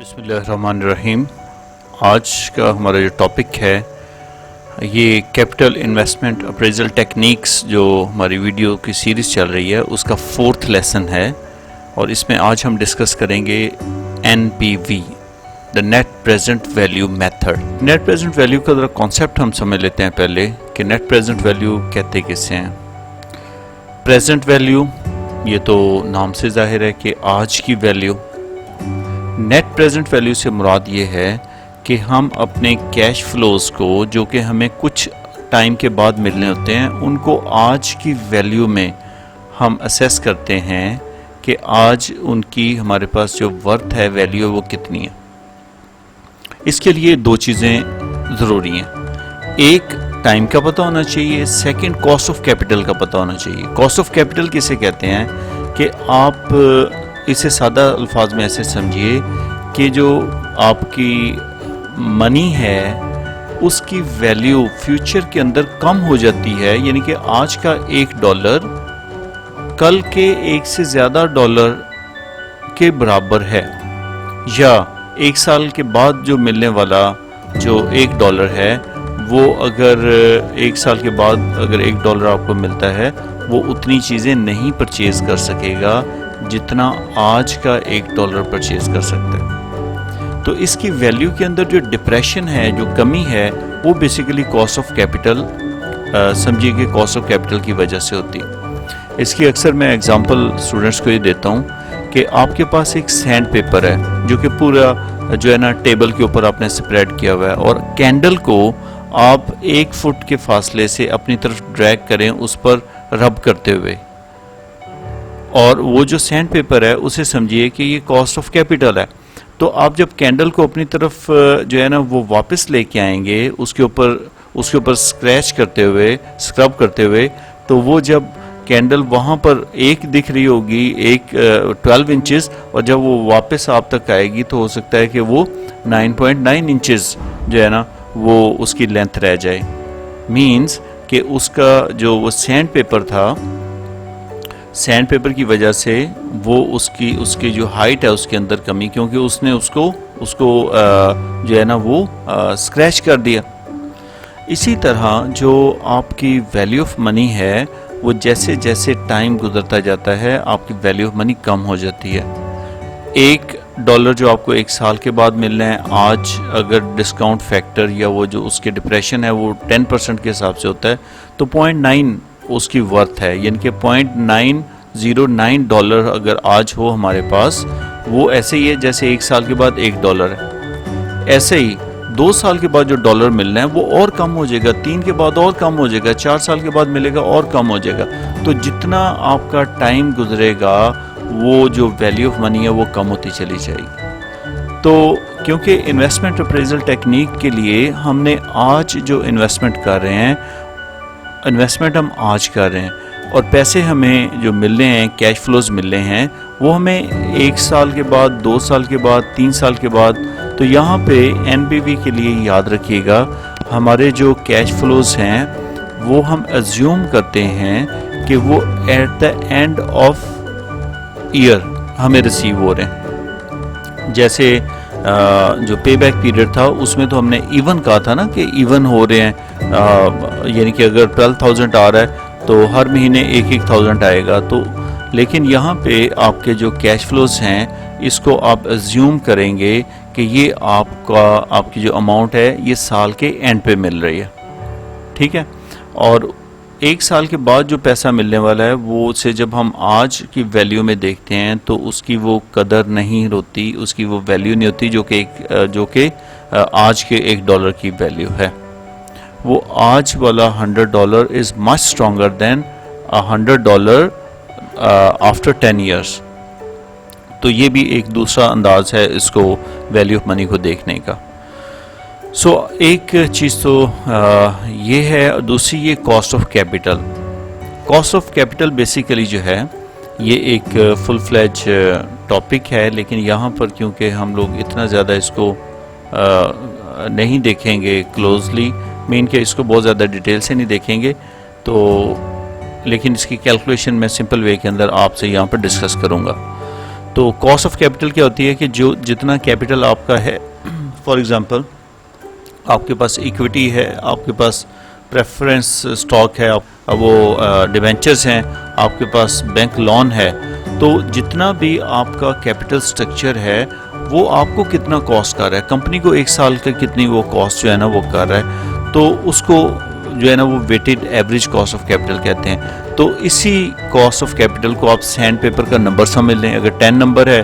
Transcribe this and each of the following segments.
बिस्मिल्लाहिर्रहमानिर्रहीम। आज का हमारा जो टॉपिक है ये कैपिटल इन्वेस्टमेंट अप्रेजल टेक्निक्स, जो हमारी वीडियो की सीरीज़ चल रही है उसका 4th लेसन है और इसमें आज हम डिस्कस करेंगे NPV, the net present value method. Net present value का ज़रा कॉन्सेप्ट हम समझ लेते हैं पहले कि नेट प्रेजेंट वैल्यू कहते किसे हैं। प्रेजेंट वैल्यू ये तो नाम से जाहिर है कि आज की वैल्यू। नेट प्रेजेंट वैल्यू से मुराद ये है कि हम अपने कैश फ्लोज को जो कि हमें कुछ टाइम के बाद मिलने होते हैं उनको आज की वैल्यू में हम असेस करते हैं कि आज उनकी हमारे पास जो वर्थ है, वैल्यू है, वो कितनी है। इसके लिए दो चीज़ें ज़रूरी हैं। एक टाइम का पता होना चाहिए, सेकंड कॉस्ट ऑफ कैपिटल का पता होना चाहिए। कॉस्ट ऑफ कैपिटल किसे कहते हैं कि आप इसे सादा अल्फाज में ऐसे समझिए कि जो आपकी मनी है उसकी वैल्यू फ्यूचर के अंदर कम हो जाती है, यानी कि आज का $1 कल के 1 से ज़्यादा डॉलर के बराबर है, या 1 साल के बाद जो मिलने वाला जो $1 है वो अगर 1 साल के बाद अगर $1 आपको मिलता है वो उतनी चीज़ें नहीं परचेज़ कर सकेगा जितना आज का $1 परचेज कर सकता है। तो इसकी वैल्यू के अंदर जो डिप्रेशन है, जो कमी है, वो बेसिकली कॉस्ट ऑफ कैपिटल समझिए कि कॉस्ट ऑफ कैपिटल की वजह से होती है। इसकी अक्सर मैं एग्जांपल स्टूडेंट्स को ये देता हूँ कि आपके पास एक सैंड पेपर है जो कि पूरा जो है ना टेबल के ऊपर आपने स्प्रेड किया हुआ है, और कैंडल को आप 1 फुट के फासले से अपनी तरफ ड्रैग करें उस पर रब करते हुए, और वो जो सैंड पेपर है उसे समझिए कि ये कॉस्ट ऑफ कैपिटल है। तो आप जब कैंडल को अपनी तरफ जो है ना वो वापस लेके आएंगे उसके ऊपर स्क्रैच करते हुए, स्क्रब करते हुए, तो वो जब कैंडल वहाँ पर एक दिख रही होगी, एक 12 इंचेस, और जब वो वापस आप तक आएगी तो हो सकता है कि वो 9.9 इंचेस जो है ना वो उसकी लेंथ रह जाए। मीन्स कि उसका जो वो सैंड पेपर था, सैंड पेपर की वजह से वो उसकी जो हाइट है उसके अंदर कमी, क्योंकि उसने उसको जो है ना वो स्क्रैच कर दिया। इसी तरह जो आपकी वैल्यू ऑफ मनी है वो जैसे जैसे टाइम गुजरता जाता है आपकी वैल्यू ऑफ मनी कम हो जाती है। $1 जो आपको 1 साल के बाद मिलना है, आज अगर डिस्काउंट फैक्टर या वो जो उसके डिप्रेशन है वो 10% के हिसाब से होता है, तो 0.9 उसकी वर्थ है, यानी कि $0.909 अगर आज हो हमारे पास, वो ऐसे ही है जैसे 1 साल के बाद $1 है। ऐसे ही 2 साल के बाद जो डॉलर मिलना है वो और कम हो जाएगा, 3 के बाद और कम हो जाएगा, 4 साल के बाद मिलेगा और कम हो जाएगा। तो जितना आपका टाइम गुजरेगा वो जो वैल्यू ऑफ मनी है वो कम होती चली जाएगी। तो क्योंकि इन्वेस्टमेंट अप्रेजल टेक्निक के लिए हमने आज जो इन्वेस्टमेंट कर रहे हैं, इन्वेस्टमेंट हम आज कर रहे हैं और पैसे हमें जो मिल रहे हैं, कैश फ्लोज मिल रहे हैं, वो हमें 1 साल के बाद, 2 साल के बाद, 3 साल के बाद। तो यहाँ पे NPV के लिए याद रखिएगा, हमारे जो कैश फ्लोज हैं वो हम अज्यूम करते हैं कि वो at the end of year हमें रिसीव हो रहे हैं। जैसे जो पे बैक पीरियड था उसमें तो हमने इवन कहा था ना कि इवन हो रहे हैं, यानी कि अगर 12,000 आ रहा है तो हर महीने 1,000 आएगा। तो लेकिन यहाँ पे आपके जो कैश फ्लोज हैं इसको आप अज्यूम करेंगे कि ये आपकी जो अमाउंट है ये साल के एंड पे मिल रही है, ठीक है। और 1 साल के बाद जो पैसा मिलने वाला है वो से जब हम आज की वैल्यू में देखते हैं तो उसकी वो कदर नहीं होती, उसकी वो वैल्यू नहीं होती जो कि आज के $1 की वैल्यू है। वो आज वाला $100 is much stronger than $100 after 10 years. तो ये भी एक दूसरा अंदाज है इसको वैल्यू ऑफ मनी को देखने का। सो एक चीज़ तो ये है, दूसरी ये cost of capital. Cost of capital basically जो है ये एक फुल फ्लैज टॉपिक है, लेकिन यहाँ पर क्योंकि हम लोग इतना ज़्यादा इसको नहीं देखेंगे क्लोजली, मीन के इसको बहुत ज़्यादा डिटेल से नहीं देखेंगे, तो लेकिन इसकी कैलकुलेशन मैं सिंपल वे के अंदर आपसे यहाँ पर डिस्कस करूँगा। तो कॉस्ट ऑफ कैपिटल क्या होती है कि जो जितना कैपिटल आपका है, फॉर एग्जांपल आपके पास इक्विटी है, आपके पास प्रेफरेंस स्टॉक है, वो डिवेंचर्स हैं, आपके पास बैंक लोन है, तो जितना भी आपका कैपिटल स्ट्रक्चर है वो आपको कितना कॉस्ट कर रहा है, कंपनी को एक साल का कितनी वो कॉस्ट जो है ना वो कर रहा है, तो उसको जो है ना वो weighted average cost of capital कहते हैं। तो इसी कॉस्ट ऑफ कैपिटल को आप सैंड पेपर का नंबर समझ लें। अगर 10 नंबर है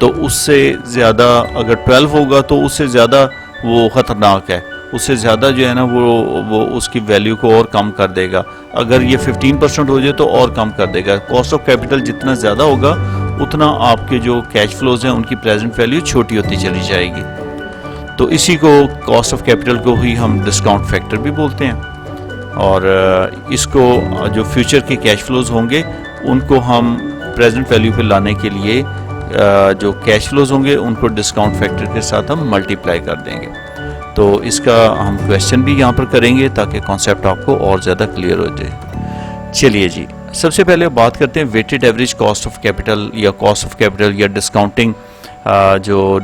तो उससे ज़्यादा, अगर 12 होगा तो उससे ज़्यादा वो ख़तरनाक है, उससे ज़्यादा जो है ना वो उसकी वैल्यू को और कम कर देगा। अगर ये 15% हो जाए तो और कम कर देगा। कॉस्ट ऑफ कैपिटल जितना ज़्यादा होगा उतना आपके जो कैश फ्लोज हैं उनकी प्रेजेंट वैल्यू छोटी होती चली जाएगी। तो इसी को कॉस्ट ऑफ कैपिटल को ही हम डिस्काउंट फैक्टर भी बोलते हैं। और इसको जो फ्यूचर के कैश फ्लोज होंगे उनको हम प्रेजेंट वैल्यू पे लाने के लिए जो कैश फ्लोज होंगे उनको डिस्काउंट फैक्टर के साथ हम मल्टीप्लाई कर देंगे। तो इसका हम क्वेश्चन भी यहाँ पर करेंगे ताकि कॉन्सेप्ट आपको और ज़्यादा क्लियर हो जाए। चलिए जी, सबसे पहले बात करते हैं weighted average cost of capital या कॉस्ट ऑफ कैपिटल या डिस्काउंटिंग, जो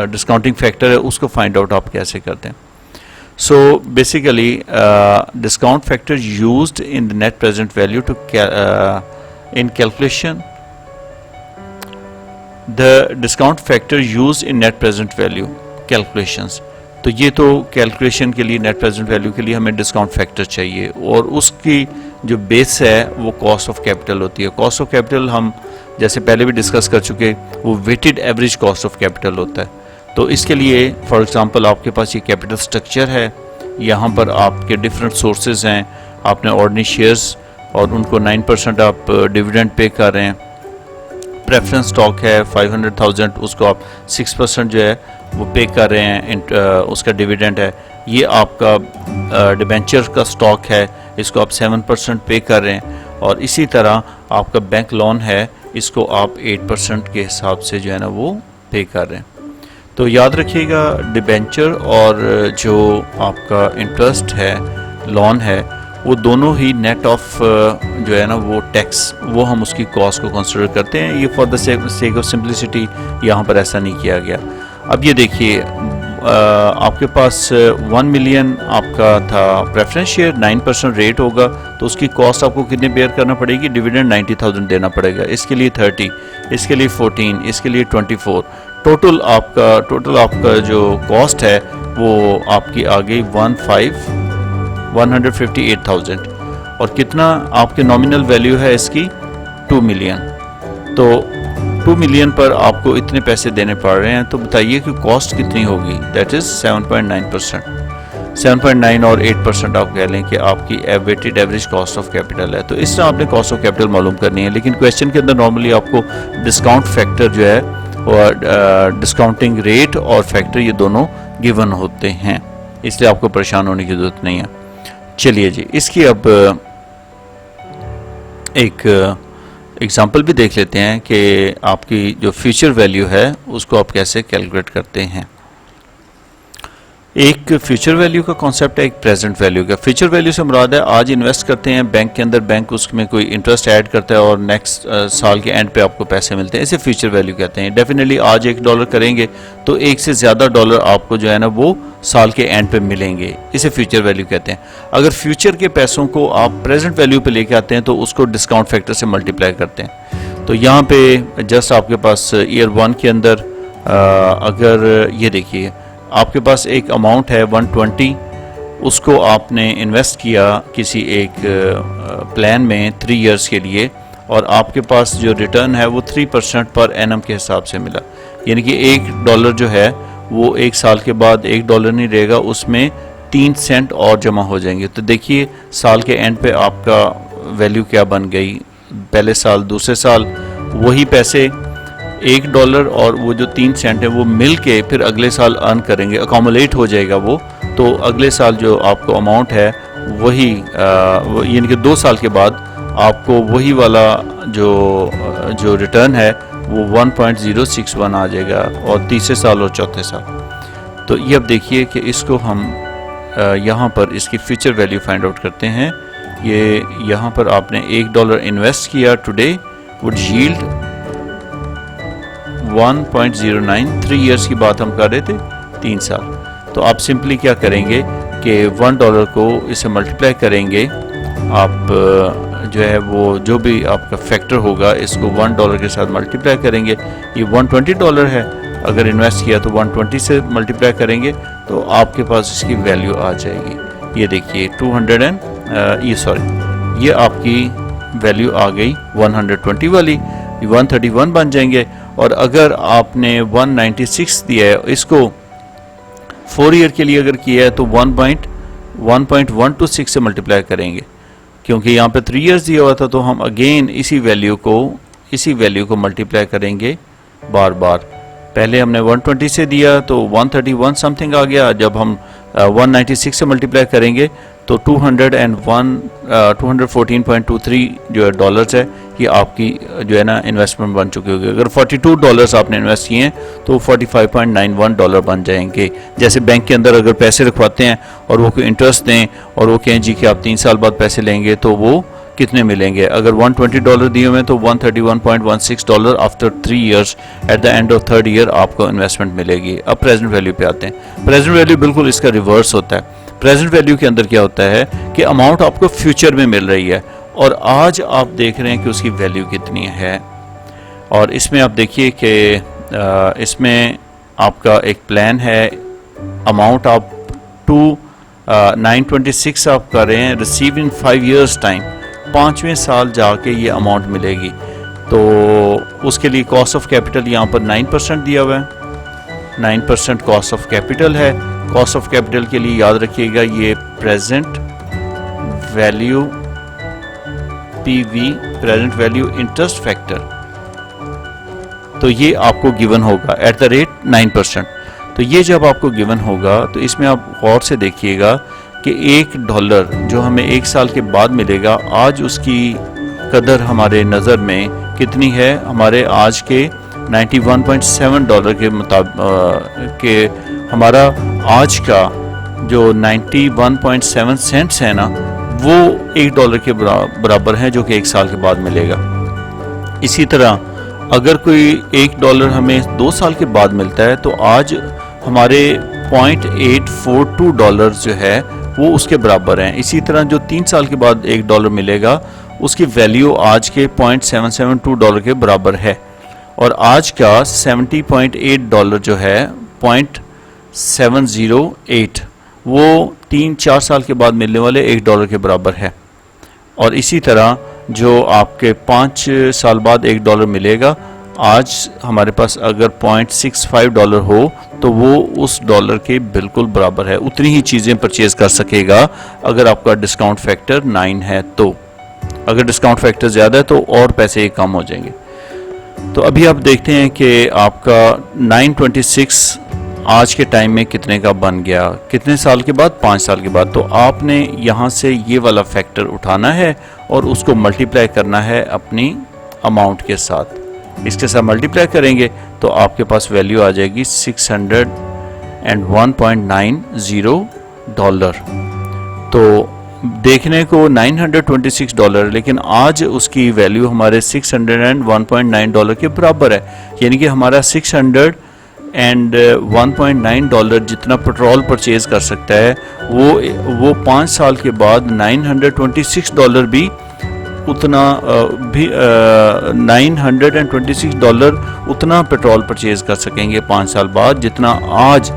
डिस्काउंटिंग फैक्टर है उसको फाइंड आउट आप कैसे करते हैं। So basically discount factor used in the net present value to in calculation, the discount factor used in net present value calculations। तो ये तो कैलकुलेशन के लिए, नेट प्रेजेंट वैल्यू के लिए हमें डिस्काउंट फैक्टर चाहिए और उसकी जो बेस है वो कॉस्ट ऑफ कैपिटल होती है। कॉस्ट ऑफ कैपिटल हम जैसे पहले भी डिस्कस कर चुके, वो weighted average cost of capital होता है। तो इसके लिए फॉर एग्जांपल आपके पास ये कैपिटल स्ट्रक्चर है, यहाँ पर आपके डिफरेंट सोर्सेज हैं, आपने ऑर्डिनरी शेयर्स और उनको 9% आप डिविडेंड पे कर रहे हैं। प्रेफरेंस स्टॉक है 500,000, उसको आप 6% जो है वो पे कर रहे हैं, उसका डिविडेंड है। ये आपका डिबेंचर का स्टॉक है, इसको आप 7% पे कर रहे हैं। और इसी तरह आपका बैंक लोन है, इसको आप 8% के हिसाब से जो है ना वो पे कर रहे हैं। तो याद रखिएगा डिबेंचर और जो आपका इंटरेस्ट है, लोन है, वो दोनों ही नेट ऑफ जो है ना वो टैक्स, वो हम उसकी कॉस्ट को कंसिडर करते हैं। ये for the sake of simplicity यहाँ पर ऐसा नहीं किया गया। अब ये देखिए आपके पास 1 मिलियन आपका था प्रेफरेंस शेयर, 9% रेट होगा तो उसकी कॉस्ट आपको कितने बेयर करना पड़ेगी, डिविडेंड 90,000 देना पड़ेगा। इसके लिए 30, इसके लिए 14, इसके लिए 24। टोटल आपका जो कॉस्ट है वो आपकी आ गई 158,000 और कितना आपके नॉमिनल वैल्यू है इसकी 2 मिलियन। तो 2 मिलियन पर आपको इतने पैसे देने पड़ रहे हैं, तो बताइए कि कॉस्ट कितनी होगी, दैट इज 7.9%। 7.9 और 8% आप कह लें कि आपकी weighted average cost of capital है। तो इस तरह आपने कॉस्ट ऑफ कैपिटल मालूम करनी है। लेकिन क्वेश्चन के अंदर नॉर्मली आपको डिस्काउंट फैक्टर जो है और डिस्काउंटिंग रेट और फैक्टर ये दोनों गिवन होते हैं, इसलिए आपको परेशान होने की जरूरत नहीं है। चलिए जी, इसकी अब एक एग्जांपल भी देख लेते हैं कि आपकी जो फ्यूचर वैल्यू है उसको आप कैसे कैलकुलेट करते हैं। एक फ्यूचर वैल्यू का कॉन्सेप्ट है, एक प्रेजेंट वैल्यू का। फ्यूचर वैल्यू से मुराद है आज इन्वेस्ट करते हैं बैंक के अंदर, बैंक उसमें कोई इंटरेस्ट ऐड करता है और नेक्स्ट साल के एंड पे आपको पैसे मिलते हैं, इसे फ्यूचर वैल्यू कहते हैं। डेफिनेटली आज $1 करेंगे तो एक से ज़्यादा डॉलर आपको जो है ना वो साल के एंड पे मिलेंगे, इसे फ्यूचर वैल्यू कहते हैं। अगर फ्यूचर के पैसों को आप प्रेजेंट वैल्यू पे लेके आते हैं तो उसको डिस्काउंट फैक्टर से मल्टीप्लाई करते हैं। तो यहाँ पे जस्ट आपके पास ईयर 1 के अंदर अगर ये देखिए आपके पास एक अमाउंट है 120, उसको आपने इन्वेस्ट किया किसी एक प्लान में 3 इयर्स के लिए और आपके पास जो रिटर्न है वो 3% पर एनम के हिसाब से मिला। यानी कि $1 जो है वो एक साल के बाद $1 नहीं रहेगा, उसमें 3 सेंट और जमा हो जाएंगे। तो देखिए साल के एंड पे आपका वैल्यू क्या बन गई। पहले साल, दूसरे साल वही पैसे $1 और वो जो 3 सेंट है वो मिल के फिर अगले साल अर्न करेंगे, अकोमुलेट हो जाएगा वो। तो अगले साल जो आपको अमाउंट है वही यानी कि 2 साल के बाद आपको वही वाला जो रिटर्न है वो 1.061 आ जाएगा और तीसरे साल और चौथे साल। तो ये अब देखिए कि इसको हम यहाँ पर इसकी फ्यूचर वैल्यू फाइंड आउट करते हैं। ये यहाँ पर आपने $1 इन्वेस्ट किया टुडे वुड यील्ड 1.09, 3 ईयर्स की बात हम कर रहे थे, 3 साल। तो आप सिंपली क्या करेंगे कि $1 को इससे मल्टीप्लाई करेंगे, आप जो है वो जो भी आपका फैक्टर होगा इसको $1 के साथ मल्टीप्लाई करेंगे। ये $120 है, अगर इन्वेस्ट किया तो 120 से मल्टीप्लाई करेंगे तो आपके पास इसकी वैल्यू आ जाएगी। ये देखिए 200 ये आपकी वैल्यू आ गई 120 वाली, 131 बन जाएंगे। और अगर आपने 196 दिया है, इसको 4 ईयर के लिए अगर किया है तो 1.126 से मल्टीप्लाई करेंगे, क्योंकि यहाँ पे 3 ईयर्स दिया हुआ था, तो हम अगेन इसी वैल्यू को मल्टीप्लाई करेंगे बार बार। पहले हमने 120 से दिया तो 131 समथिंग आ गया, जब हम 196 से मल्टीप्लाई करेंगे तो 214.23 जो है डॉलर्स है, ये आपकी जो है ना इन्वेस्टमेंट बन चुकी होगी। अगर $42 आपने इन्वेस्ट किए हैं तो $45.91 बन जाएंगे। जैसे बैंक के अंदर अगर पैसे रखवाते हैं और वो कोई इंटरेस्ट दें और वो कहें जी कि आप 3 साल बाद पैसे लेंगे, तो वो कितने मिलेंगे? अगर $120 दिए हुए तो $131.16 after 3 years, at the end of 3rd year आपको इन्वेस्टमेंट मिलेगी। अब प्रेजेंट वैल्यू पे आते हैं। प्रेजेंट वैल्यू बिल्कुल इसका रिवर्स होता है। प्रेजेंट वैल्यू के अंदर क्या होता है कि अमाउंट आपको फ्यूचर में मिल रही है और आज आप देख रहे हैं कि उसकी वैल्यू कितनी है। और इसमें आप देखिए कि इसमें आपका एक प्लान है, अमाउंट आप 926 आप कर रहे हैं, रिसीव इन 5 ईयर्स टाइम, 5वें साल जाके ये अमाउंट मिलेगी। तो उसके लिए कॉस्ट ऑफ कैपिटल यहाँ पर 9% दिया हुआ है, 9% कॉस्ट ऑफ कैपिटल है। कॉस्ट ऑफ कैपिटल के लिए याद रखिएगा ये present value PV, present value interest factor, तो ये आपको गिवन होगा एट द रेट 9%। तो ये जब आपको गिवन होगा तो इसमें आप गौर से देखिएगा कि $1 जो हमें 1 साल के बाद मिलेगा, आज उसकी कदर हमारे नज़र में कितनी है? हमारे आज के $91.7 के मुताबिक के हमारा आज का जो 91.7 सेंट्स है ना, वो $1 के बराबर है, जो कि 1 साल के बाद मिलेगा। इसी तरह अगर कोई $1 हमें 2 साल के बाद मिलता है तो आज हमारे $0.842 जो है वो उसके बराबर हैं। इसी तरह जो 3 साल के बाद $1 मिलेगा उसकी वैल्यू आज के $0.772 के बराबर है। और आज का $70.8 जो है 0.708 वो 3-4 साल के बाद मिलने वाले $1 के बराबर है। और इसी तरह जो आपके 5 साल बाद $1 मिलेगा, आज हमारे पास अगर $0.65 हो तो वो उस डॉलर के बिल्कुल बराबर है। उतनी ही चीज़ें परचेज कर सकेगा अगर आपका डिस्काउंट फैक्टर 9 है तो। अगर डिस्काउंट फैक्टर ज़्यादा है तो और पैसे कम हो जाएंगे। तो अभी आप देखते हैं कि आपका 926 आज के टाइम में कितने का बन गया, कितने साल के बाद? 5 साल के बाद। तो आपने यहाँ से ये वाला फैक्टर उठाना है और उसको मल्टीप्लाई करना है अपनी अमाउंट के साथ। इसके साथ मल्टीप्लाई करेंगे तो आपके पास वैल्यू आ जाएगी $601.90। तो देखने को $926, लेकिन आज उसकी वैल्यू हमारे $601.9 के बराबर है। यानी कि हमारा $601.9 जितना पेट्रोल परचेज कर सकता है वो 5 साल के बाद $926 भी उतना $926 उतना पेट्रोल परचेज कर सकेंगे 5 साल बाद, जितना आज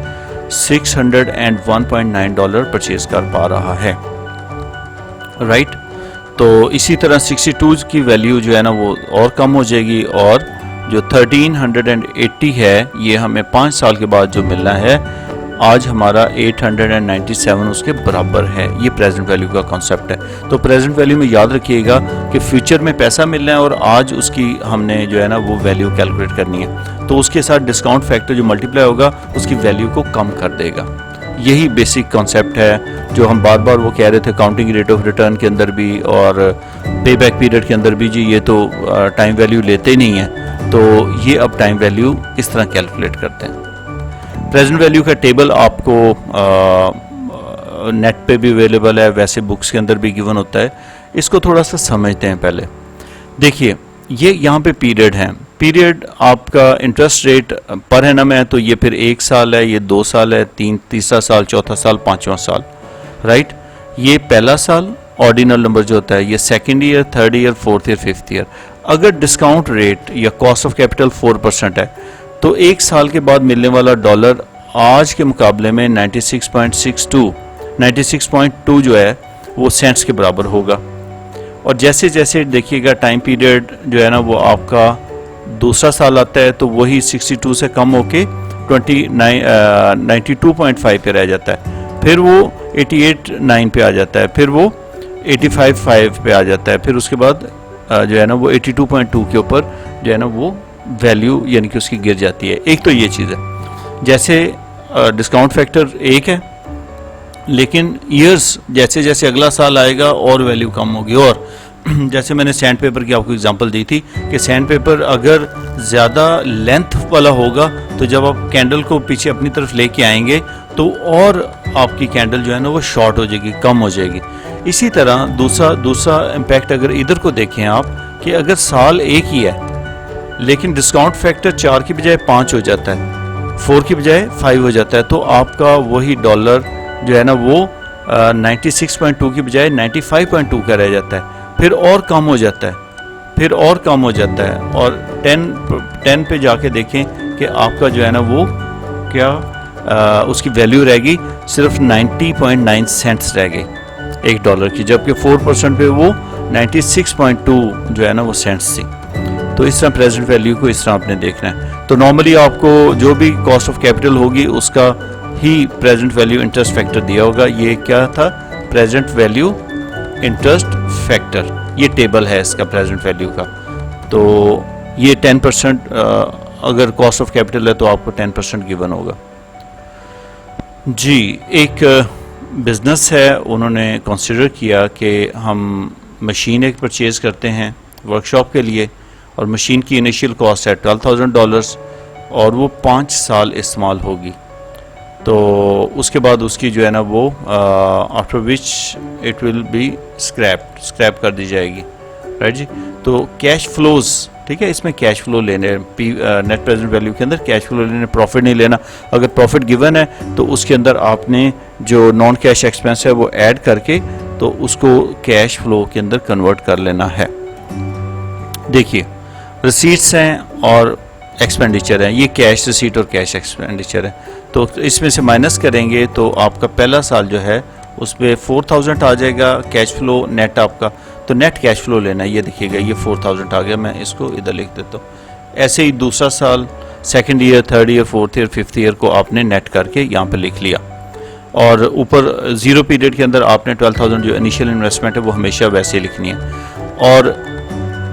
$601.9 परचेज कर पा रहा है। राइट। तो इसी तरह 62 की वैल्यू जो है ना वो और कम हो जाएगी, और जो 1380 है ये हमें 5 साल के बाद जो मिलना है, आज हमारा 897 उसके बराबर है। ये प्रेजेंट वैल्यू का कॉन्सेप्ट है। तो प्रेजेंट वैल्यू में याद रखिएगा कि फ्यूचर में पैसा मिलना है और आज उसकी हमने जो है ना वो वैल्यू कैलकुलेट करनी है, तो उसके साथ डिस्काउंट फैक्टर जो मल्टीप्लाई होगा उसकी वैल्यू को कम कर देगा। यही बेसिक कॉन्सेप्ट है जो हम बार बार वो कह रहे थे काउंटिंग रेट ऑफ रिटर्न के अंदर भी और पे बैक पीरियड के अंदर भी। जी ये तो टाइम वैल्यू लेते ही नहीं है, तो ये अब टाइम वैल्यू इस तरह कैलकुलेट करते हैं। प्रेजेंट वैल्यू का टेबल आपको नेट पे भी अवेलेबल है, वैसे बुक्स के अंदर भी गिवन होता है। इसको थोड़ा सा समझते हैं पहले। देखिए ये यहाँ पे पीरियड है। पीरियड आपका इंटरेस्ट रेट पर एनम है, तो ये फिर 1 साल है, ये 2 साल है, तीसरा साल, चौथा साल, 5वां साल, राइट। ये पहला साल ऑर्डिनल नंबर जो होता है, ये second year, third year, fourth year, fifth year. अगर डिस्काउंट रेट या कॉस्ट ऑफ कैपिटल 4% है तो 1 साल के बाद मिलने वाला डॉलर आज के मुकाबले में 96.2 जो है वो सेंट्स के बराबर होगा। और जैसे जैसे देखिएगा टाइम पीरियड जो है ना वो आपका दूसरा साल आता है तो वही 62 से कम होके 92.5 पे रह जाता है, फिर वो 88.9 पे आ जाता है, फिर वो 85.5 पे आ जाता है, फिर उसके बाद जो है ना वो 82.2 के ऊपर जो है ना वो वैल्यू यानी कि उसकी गिर जाती है। एक तो ये चीज़ है, जैसे डिस्काउंट फैक्टर 1 है, लेकिन ईयर्स जैसे जैसे अगला साल आएगा और वैल्यू कम होगी। और जैसे मैंने सैंड पेपर की आपको एग्जांपल दी थी कि सैंड पेपर अगर ज़्यादा लेंथ वाला होगा तो जब आप कैंडल को पीछे अपनी तरफ लेके आएंगे तो और आपकी कैंडल जो है ना वो शॉर्ट हो जाएगी, कम हो जाएगी। इसी तरह दूसरा इम्पैक्ट अगर इधर को देखें आप कि अगर साल एक ही है लेकिन डिस्काउंट फैक्टर 4 की बजाय 5 हो जाता है, 4 की बजाय 5 हो जाता है, तो आपका वही डॉलर जो है ना वो 96.2 की बजाय 95.2 का रह जाता है, फिर और कम हो जाता है, फिर और कम हो जाता है। और 10 पे जाके देखें कि आपका जो है ना वो क्या उसकी वैल्यू रहेगी सिर्फ 90.9 सेंट्स रह गई $1 की, जबकि 4% पे वो 96.2 जो है ना वो सेंट्स थी। तो इस तरह प्रेजेंट वैल्यू को इस तरह आपने देखना है। तो नॉर्मली आपको जो भी कॉस्ट ऑफ कैपिटल होगी उसका ही प्रेजेंट वैल्यू इंटरेस्ट फैक्टर दिया होगा। ये क्या था, प्रेजेंट वैल्यू इंटरेस्ट फैक्टर, ये टेबल है इसका प्रेजेंट वैल्यू का। तो ये 10% अगर कॉस्ट ऑफ कैपिटल है तो आपको 10% गिवन होगा जी। एक बिजनेस है, उन्होंने कंसिडर किया कि हम मशीन एक परचेज़ करते हैं वर्कशॉप के लिए और मशीन की इनिशियल कॉस्ट है $12,000 और वो 5 साल इस्तेमाल होगी। तो उसके बाद उसकी जो है ना वो after which it will be scrap कर दी जाएगी, राइट जी। तो कैश फ्लोज, ठीक है, इसमें कैश फ्लो लेने, नेट प्रेजेंट वैल्यू के अंदर कैश फ्लो लेने, प्रॉफिट नहीं लेना। अगर प्रॉफिट गिवन है तो उसके अंदर आपने जो नॉन कैश एक्सपेंस है वो ऐड करके तो उसको कैश फ्लो के अंदर कन्वर्ट कर लेना है। देखिए रिसीट्स हैं और एक्सपेंडिचर है, ये कैश रिसीट और कैश एक्सपेंडिचर है। तो इसमें से माइनस करेंगे तो आपका पहला साल जो है उस पर 4000 आ जाएगा कैश फ्लो नेट आपका। तो नेट कैश फ्लो लेना है, ये देखिएगा ये 4000 आ गया, मैं इसको इधर लिख देता हूँ। ऐसे ही दूसरा साल, second year, third year, fourth year, fifth year को आपने नेट करके यहाँ पे लिख लिया। और ऊपर जीरो पीरियड के अंदर आपने 12,000 जो इनिशियल इन्वेस्टमेंट है वो हमेशा वैसे ही लिखनी है। और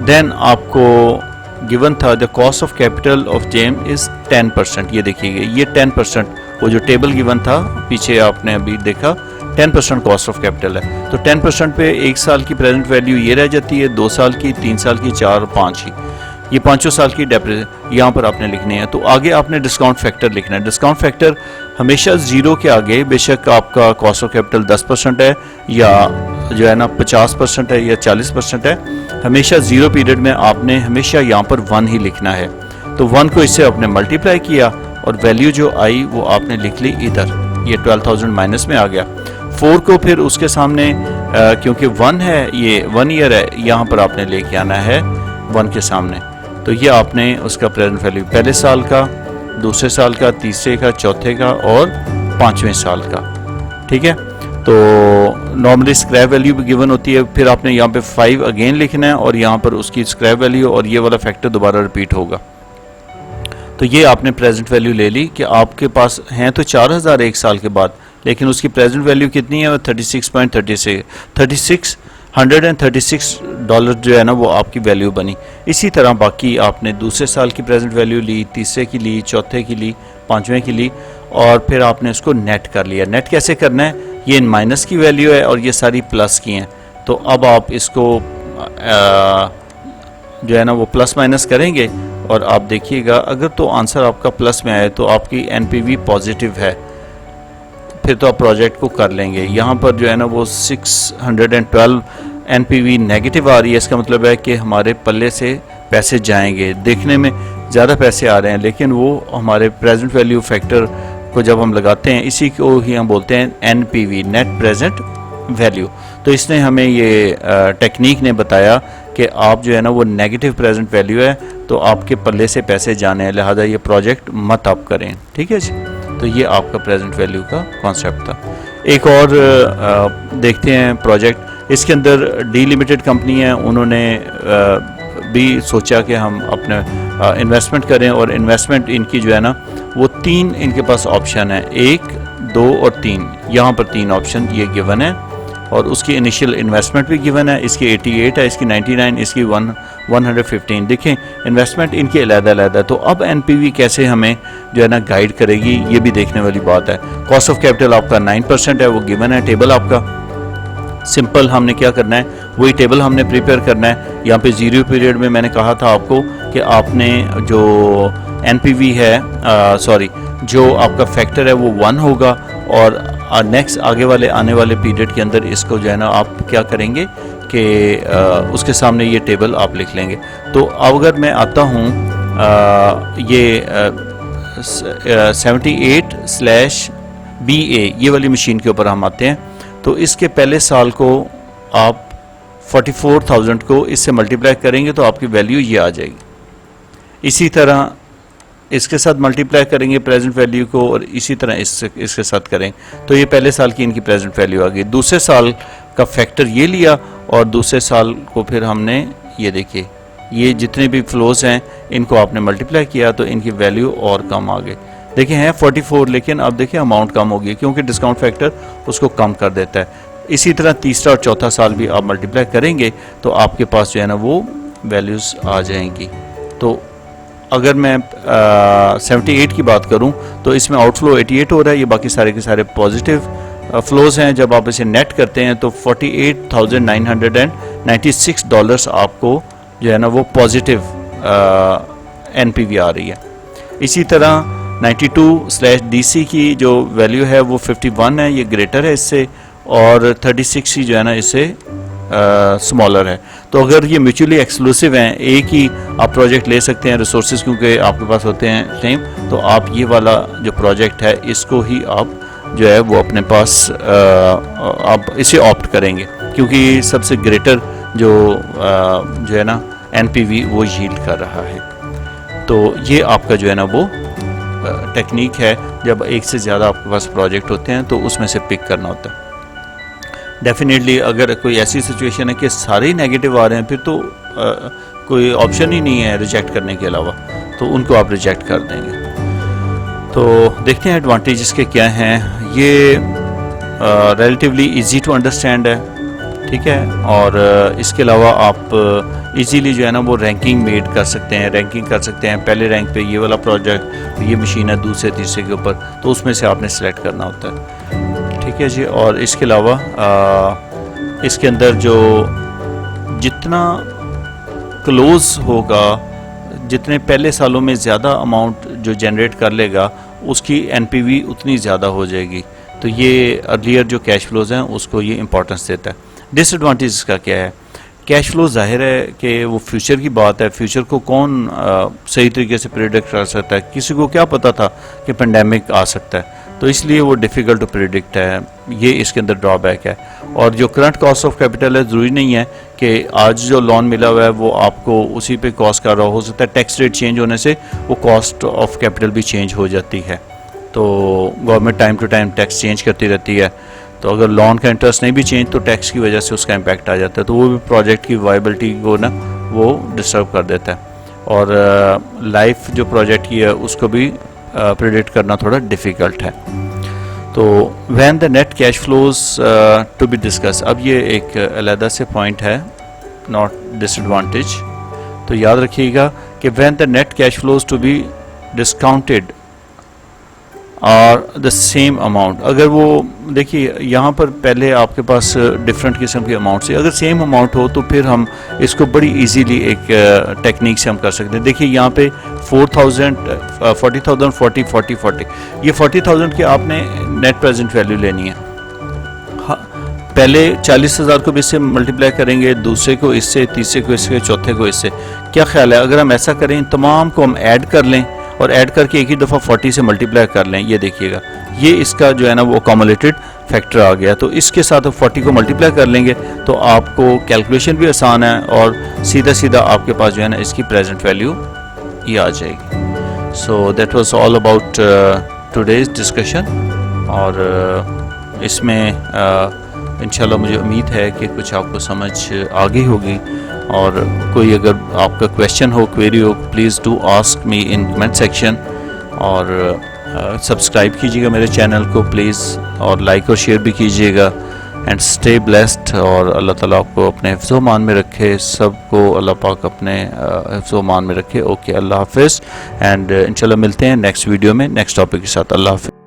देन आपको गिवन था the cost of capital of Gem is 10%। ये देखिएगा ये 10%, वो जो टेबल गिवन था पीछे आपने अभी देखा 10% कॉस्ट ऑफ कैपिटल है। तो 10% पे 1 साल की प्रेजेंट वैल्यू ये रह जाती है, 2 साल की, 3 साल की, 4 और 5 की, ये 5 साल की डेप्रिसिएशन यहाँ पर आपने लिखनी है। तो आगे आपने डिस्काउंट फैक्टर लिखना है। डिस्काउंट फैक्टर हमेशा जीरो के आगे, बेशक आपका कॉस्ट ऑफ कैपिटल 10% है या जो है ना 50% है या 40% है, हमेशा जीरो पीरियड में आपने हमेशा यहाँ पर 1 ही लिखना है। तो 1 को इससे आपने मल्टीप्लाई किया और वैल्यू जो आई वो आपने लिख ली इधर, ये 12,000 माइनस में आ गया। 4 को फिर उसके सामने क्योंकि 1 है, ये 1 ईयर है, यहाँ पर आपने लेके आना है 1 के सामने। तो ये आपने उसका प्रेजेंट वैल्यू पहले साल का, दूसरे साल का, तीसरे का, चौथे का और 5वें साल का, ठीक है। तो नॉर्मली स्क्रैप वैल्यू भी गिवन होती है, फिर आपने यहाँ पे 5 अगेन लिखना है और यहाँ पर उसकी स्क्रैप वैल्यू और ये वाला फैक्टर दोबारा रिपीट होगा। तो ये आपने प्रेजेंट वैल्यू ले ली कि आपके पास हैं तो 4,000 1 साल के बाद, लेकिन उसकी प्रेजेंट वैल्यू कितनी है, 36.36 डॉलर जो है ना वो आपकी वैल्यू बनी। इसी तरह बाकी आपने दूसरे साल की प्रेजेंट वैल्यू ली, तीसरे की ली, चौथे की ली, 5वें की ली और फिर आपने उसको नेट कर लिया। नेट कैसे करना है, ये माइनस की वैल्यू है और ये सारी प्लस की हैं। तो अब आप इसको जो है ना वो प्लस माइनस करेंगे और आप देखिएगा अगर तो आंसर आपका प्लस में आए तो आपकी एनपीवी पॉजिटिव है, फिर तो आप प्रोजेक्ट को कर लेंगे। यहाँ पर जो है ना वो 612 एनपीवी नेगेटिव आ रही है, इसका मतलब है कि हमारे पल्ले से पैसे जाएंगे, देखने में ज़्यादा पैसे आ रहे हैं लेकिन वो हमारे प्रेजेंट वैल्यू फैक्टर को जब हम लगाते हैं, इसी को ही हम बोलते हैं NPV, नेट प्रेजेंट वैल्यू। तो इसने हमें ये टेक्निक ने बताया कि आप जो है ना वो नेगेटिव प्रेजेंट वैल्यू है तो आपके पल्ले से पैसे जाने हैं, लिहाजा ये प्रोजेक्ट मत आप करें। ठीक है जी, तो ये आपका प्रेजेंट वैल्यू का कॉन्सेप्ट था। एक और देखते हैं प्रोजेक्ट, इसके अंदर डी लिमिटेड कंपनी है, उन्होंने भी सोचा कि हम अपने इन्वेस्टमेंट करें और इन्वेस्टमेंट इनकी जो है ना वो 3 इनके पास ऑप्शन है, 1, 2 और 3। यहाँ पर 3 ऑप्शन ये गिवन है और उसकी इनिशियल इन्वेस्टमेंट भी गिवन है। इसकी 88 है, इसकी 99, इसकी 115। देखें इन्वेस्टमेंट इनकी अलग-अलग है। तो अब NPV कैसे हमें जो है ना गाइड करेगी, ये भी देखने वाली बात है। कॉस्ट ऑफ कैपिटल आपका 9% है, वो गिवन है टेबल आपका। सिंपल हमने क्या करना है, वही टेबल हमने प्रिपेयर करना है। यहाँ पे 0 पीरियड में मैंने कहा था आपको कि आपने जो NPV है जो आपका फैक्टर है वो 1 होगा और नेक्स्ट आगे वाले आने वाले पीरियड के अंदर इसको जो है ना आप क्या करेंगे कि उसके सामने ये टेबल आप लिख लेंगे। तो अगर मैं आता हूँ ये 78/BA ये वाली मशीन के ऊपर हम आते हैं, तो इसके पहले साल को आप 44,000 को इससे मल्टीप्लाई करेंगे तो आपकी वैल्यू ये आ जाएगी। इसी तरह इसके साथ मल्टीप्लाई करेंगे प्रेजेंट वैल्यू को और इसी तरह इसके साथ करेंगे तो ये पहले साल की इनकी प्रेजेंट वैल्यू आ गई। दूसरे साल का फैक्टर ये लिया और दूसरे साल को फिर हमने ये देखिए ये जितने भी फ्लोज हैं इनको आपने मल्टीप्लाई किया तो इनकी वैल्यू और कम आ गई। देखिए हैं 44 लेकिन अब देखिए अमाउंट कम होगी क्योंकि डिस्काउंट फैक्टर उसको कम कर देता है। इसी तरह तीसरा और चौथा साल भी आप मल्टीप्लाई करेंगे तो आपके पास जो है ना वो वैल्यूज़ आ जाएंगी। तो अगर मैं 78 की बात करूं तो इसमें आउटफ्लो 88 हो रहा है, ये बाकी सारे के सारे पॉजिटिव फ्लोज हैं। जब आप इसे नेट करते हैं तो $48,996 आपको जो है ना वो पॉजिटिव NPV आ रही है। इसी तरह 92/DC की जो वैल्यू है वो 51 है, ये ग्रेटर है इससे, और 36 ही जो है ना इससे स्मॉलर है। तो अगर ये म्यूचुअली एक्सक्लूसिव हैं, एक ही आप प्रोजेक्ट ले सकते हैं रिसोर्सेज क्योंकि आपके पास होते हैं सेम, तो आप ये वाला जो प्रोजेक्ट है इसको ही आप जो है वो अपने पास आप इसे ऑप्ट करेंगे क्योंकि सबसे ग्रेटर जो है ना NPV वो यील्ड कर रहा है। तो ये आपका जो है ना वो टेक्निक है, जब एक से ज़्यादा आपके पास प्रोजेक्ट होते हैं तो उसमें से पिक करना होता है। डेफिनेटली अगर कोई ऐसी सिचुएशन है कि सारे ही नेगेटिव आ रहे हैं फिर तो कोई ऑप्शन ही नहीं है रिजेक्ट करने के अलावा, तो उनको आप रिजेक्ट कर देंगे। तो देखते हैं एडवांटेजेस के क्या हैं। ये रिलेटिवली इजी टू अंडरस्टैंड है, ठीक है, और इसके अलावा आप इजीली जो है ना वो रैंकिंग मेड कर सकते हैं, रैंकिंग कर सकते हैं। पहले रैंक पे ये वाला प्रोजेक्ट, ये मशीन है दूसरे तीसरे के ऊपर, तो उसमें से आपने सेलेक्ट करना होता है, ठीक है जी। और इसके अलावा इसके अंदर जो जितना क्लोज होगा, जितने पहले सालों में ज़्यादा अमाउंट जो जनरेट कर लेगा उसकी NPV उतनी ज़्यादा हो जाएगी। तो ये अर्लियर जो कैश फ्लोज हैं उसको ये इंपॉर्टेंस देता है। डिसएडवांटेज इसका क्या है? कैश फ्लो जाहिर है कि वो फ्यूचर की बात है, फ्यूचर को कौन सही तरीके से प्रिडिक्ट कर सकता है? किसी को क्या पता था कि पेंडेमिक आ सकता है, तो इसलिए वो डिफ़िकल्ट टू प्रिडिक्ट है, ये इसके अंदर ड्रॉबैक है। और जो करंट कॉस्ट ऑफ कैपिटल है, ज़रूरी नहीं है कि आज जो लोन मिला हुआ है वो आपको उसी पे कॉस्ट कर रहा हो सकता है टैक्स रेट चेंज होने से वो कॉस्ट ऑफ कैपिटल भी चेंज हो जाती है। तो government time to time tax change करती रहती है, तो अगर लोन का इंटरेस्ट नहीं भी चेंज तो टैक्स की वजह से उसका इम्पैक्ट आ जाता है, तो वो भी प्रोजेक्ट की वायबिलिटी को ना वो डिस्टर्ब कर देता है। और लाइफ जो प्रोजेक्ट की है उसको भी प्रेडिक्ट करना थोड़ा डिफ़िकल्ट है। तो when the net cash flows to be discuss, अब ये एक अलग से पॉइंट है, नॉट डिसएडवांटेज। तो याद रखिएगा कि when the net cash flows to be discounted और द सेम अमाउंट, अगर वो देखिए यहाँ पर पहले आपके पास डिफरेंट किस्म के अमाउंट से, अगर सेम अमाउंट हो तो फिर हम इसको बड़ी इजीली एक टेक्निक से हम कर सकते हैं। देखिए यहाँ पे 40,000 40,000 40 ये 40,000 की आपने नेट प्रेजेंट वैल्यू लेनी है। हाँ, पहले 40,000 को भी इससे मल्टीप्लाई करेंगे, दूसरे को इससे, तीसरे को इससे, चौथे को इससे। क्या ख्याल है अगर हम ऐसा करें, तमाम को हम ऐड कर लें और ऐड करके एक ही दफ़ा 40 से मल्टीप्लाई कर लें। ये देखिएगा, ये इसका जो है ना वो अकोमोलेटेड फैक्टर आ गया। तो इसके साथ 40 को मल्टीप्लाई कर लेंगे तो आपको कैलकुलेशन भी आसान है और सीधा सीधा आपके पास जो है ना इसकी प्रेजेंट वैल्यू ये आ जाएगी। So that was all about today's discussion. और इसमें इंशाल्लाह मुझे उम्मीद है कि कुछ आपको समझ आ गई होगी। और कोई अगर आपका क्वेश्चन हो, क्वेरी हो, please do ask me in comment section. और सब्सक्राइब कीजिएगा मेरे चैनल को प्लीज़, और लाइक और शेयर भी कीजिएगा। एंड स्टे ब्लेस्ड, और अल्लाह ताला आपको अपने हिफ्ज़-ओ-मान में रखे, सबको अल्लाह पाक अपने हिफ्ज़-ओ-मान में रखे। ओके, अल्लाह हाफ़िज़। एंड इंशाल्लाह मिलते हैं नेक्स्ट वीडियो में नेक्स्ट टॉपिक के साथ। अल्लाह हाफ़िज़।